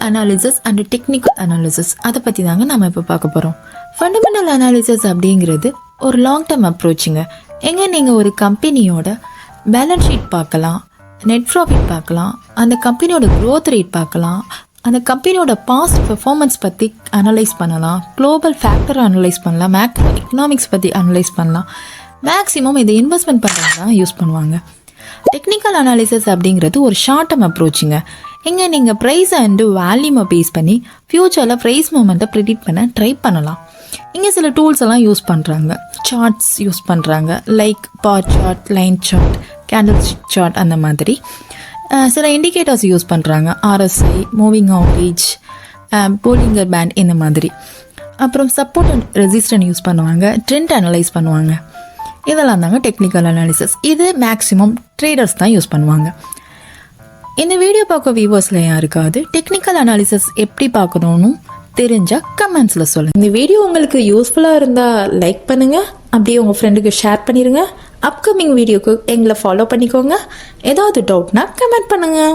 Analysis and technical analysis அதை பற்றி தாங்க நம்ம இப்போ பார்க்க போகிறோம். ஃபண்டமெண்டல் அனாலிசிஸ் அப்படிங்கிறது ஒரு லாங் டேர்ம் அப்ரோச்சுங்க. எங்கே நீங்கள் ஒரு கம்பெனியோட பேலன்ஸ் ஷீட் பார்க்கலாம், நெட் ப்ராஃபிட் பார்க்கலாம், அந்த கம்பெனியோட க்ரோத் ரேட் பார்க்கலாம், அந்த கம்பெனியோட பாஸ்ட் பெர்ஃபார்மன்ஸ் பற்றி அனலைஸ் பண்ணலாம், குளோபல் ஃபேக்டரை அனலைஸ் பண்ணலாம், மேக்ரோ எக்கனாமிக்ஸ் பற்றி அனலைஸ் பண்ணலாம். மேக்ஸிமம் இதை இன்வெஸ்ட்மெண்ட் பண்ணுறது தான் யூஸ் பண்ணுவாங்க. டெக்னிக்கல் அனாலிசிஸ் அப்படிங்கிறது ஒரு ஷார்ட் டேர்ம் அப்ரோச்சுங்க. எங்கே நீங்கள் ப்ரைஸ் அண்டு வேல்யூமை பேஸ் பண்ணி ஃப்யூச்சரில் ப்ரைஸ் மூமெண்ட்டை ப்ரிடிக்ட் பண்ண ட்ரை பண்ணலாம். இங்கே சில டூல்ஸ் எல்லாம் யூஸ் பண்ணுறாங்க, சார்ட்ஸ் யூஸ் பண்ணுறாங்க, like bar chart, line chart, candle stick chart, அந்த மாதிரி சில இண்டிகேட்டர்ஸ் யூஸ் பண்ணுறாங்க, RSI, moving average, bollinger band, இந்த மாதிரி. அப்புறம் சப்போர்ட் அண்ட் ரெசிஸ்டன்ட் யூஸ் பண்ணுவாங்க, ட்ரெண்ட் அனலைஸ் பண்ணுவாங்க. இதெல்லாம் தாங்க டெக்னிக்கல் அனாலிசிஸ். இது மேக்ஸிமம் ட்ரேடர்ஸ் தான் யூஸ் பண்ணுவாங்க. இந்த வீடியோ பார்க்க வியூவர்ஸில் யாருக்காவது டெக்னிக்கல் அனாலிசிஸ் எப்படி பார்க்கணும்னு தெரிஞ்சால் கமெண்ட்ஸில் சொல்லுங்கள். இந்த வீடியோ உங்களுக்கு யூஸ்ஃபுல்லாக இருந்தால் லைக் பண்ணுங்கள், அப்படியே உங்கள் ஃப்ரெண்டுக்கு ஷேர் பண்ணிடுங்க. அப்கமிங் வீடியோக்கு எங்களை ஃபாலோ பண்ணிக்கோங்க. ஏதாவது டவுட்னா கமெண்ட் பண்ணுங்கள்.